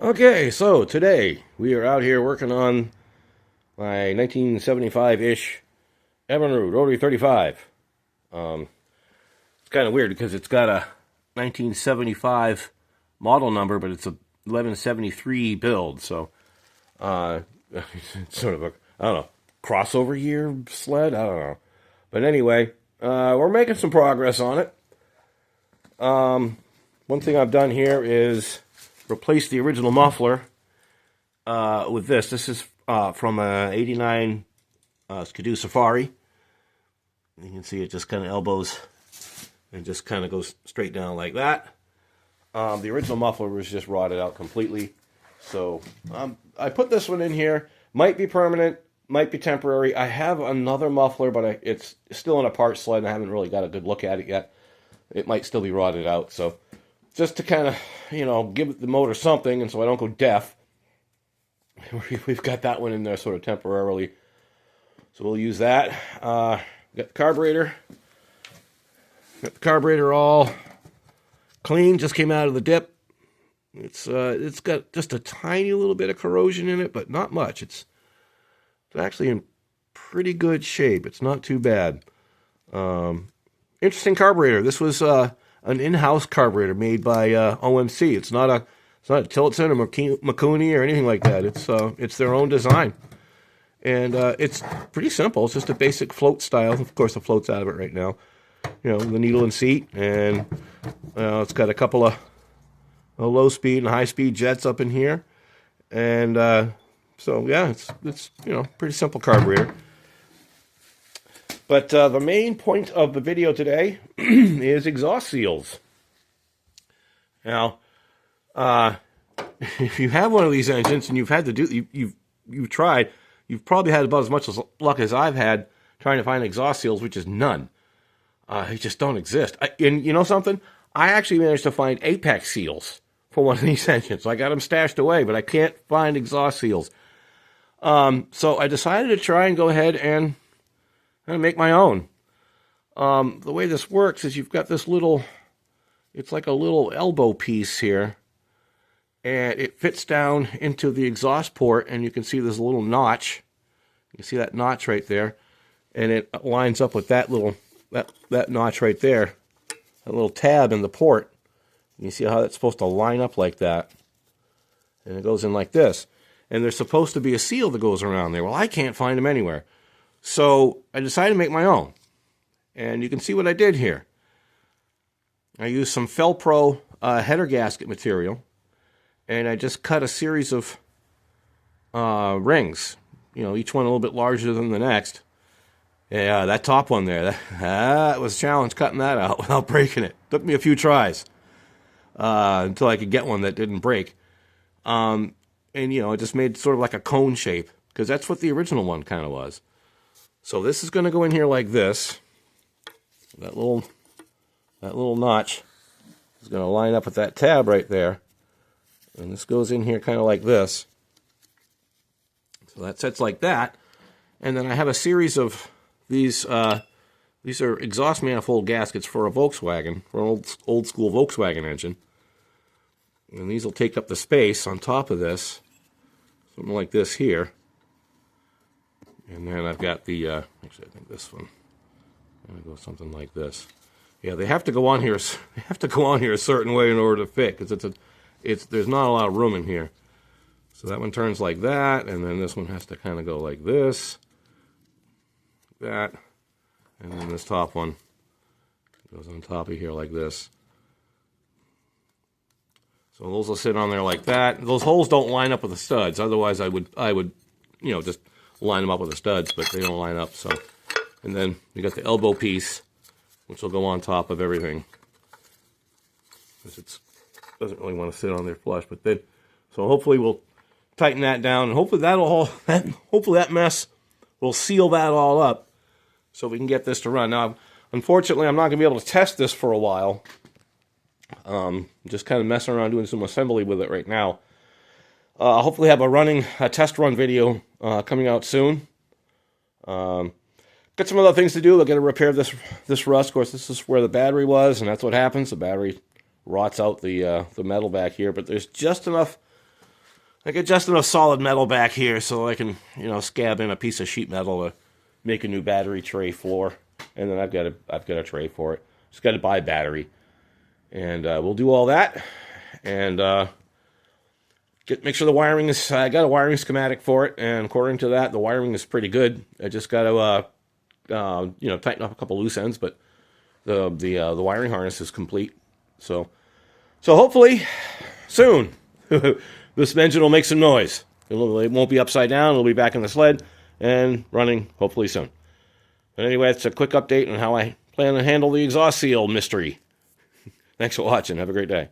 Okay, so today we are out here working on my 1975-ish Evinrude Rotary 35. It's kind of weird because it's got a 1975 model number, but it's a 1173 build, so it's sort of a, I don't know, crossover year sled? I don't know. But anyway, we're making some progress on it. One thing I've done here is replace the original muffler with this. This is from a 89 Skidoo Safari. You can see it just kind of elbows and just kind of goes straight down like that. The original muffler was just rotted out completely. So I put this one in here. Might be permanent, might be temporary. I have another muffler, but it's still in a part sled, and I haven't really got a good look at it yet. It might still be rotted out, so just to kind of, give the motor something, and so I don't go deaf. We've got that one in there sort of temporarily, so we'll use that. Got the carburetor. Got the carburetor all clean, just came out of the dip. It's got just a tiny little bit of corrosion in it, but not much. It's actually in pretty good shape. It's not too bad. Interesting carburetor. This was an in-house carburetor made by OMC. It's not a Tillotson or Makuni or anything like that. It's their own design, and it's pretty simple. It's just a basic float style. Of course, the float's out of it right now. The needle and seat, and it's got a couple of low-speed and high-speed jets up in here, and so yeah, it's pretty simple carburetor. But the main point of the video today is exhaust seals. Now, if you have one of these engines and you've had to do, you've tried, you've probably had about as much luck as I've had trying to find exhaust seals, which is none. They just don't exist. And you know something? I actually managed to find apex seals for one of these engines. I got them stashed away, but I can't find exhaust seals. So I decided to try and go ahead and make my own. The way this works is you've got this little, it's like a little elbow piece here, and it fits down into the exhaust port, and you can see there's a little notch. You can see that notch right there, and it lines up with that little, that notch right there, that little tab in the port. You see how that's supposed to line up like that, and it goes in like this. And there's supposed to be a seal that goes around there. Well, I can't find them anywhere. So I decided to make my own. And you can see what I did here. I used some Felpro header gasket material, and I just cut a series of rings, each one a little bit larger than the next. Yeah, that top one there, that was a challenge cutting that out without breaking it. Took me a few tries until I could get one that didn't break. And, it just made sort of like a cone shape, because that's what the original one kind of was. So this is going to go in here like this. That little notch is going to line up with that tab right there. And this goes in here kind of like this. So that sets like that. And then I have a series of these are exhaust manifold gaskets for a Volkswagen, for an old school Volkswagen engine. And these will take up the space on top of this. Something like this here. And then I've got the, actually I think this one, I'm going to go something like this. Yeah, they have to go on here, a certain way in order to fit, because there's not a lot of room in here. So that one turns like that, and then this one has to kind of go like this, that, and then this top one goes on top of here like this. So those will sit on there like that. Those holes don't line up with the studs, otherwise I would, just line them up with the studs, but they don't line up. So, and then you got the elbow piece, which will go on top of everything. It doesn't really want to sit on there flush, but then, so hopefully we'll tighten that down, and hopefully hopefully that mess will seal that all up, so we can get this to run. Now, unfortunately, I'm not going to be able to test this for a while. Just kind of messing around doing some assembly with it right now. Hopefully have a test run video coming out soon. Got some other things to do. I've got to repair this rust. Of course, this is where the battery was, and that's what happens. The battery rots out the metal back here, but there's just enough I get just enough solid metal back here so I can, scab in a piece of sheet metal to make a new battery tray floor. And then I've got a tray for it. Just got to buy battery. And we'll do all that. And make sure the wiring is, I got a wiring schematic for it. And according to that, the wiring is pretty good. I just got to, tighten up a couple loose ends. But the wiring harness is complete. So hopefully soon this engine will make some noise. It won't be upside down. It'll be back in the sled and running hopefully soon. But anyway, it's a quick update on how I plan to handle the exhaust seal mystery. Thanks for watching. Have a great day.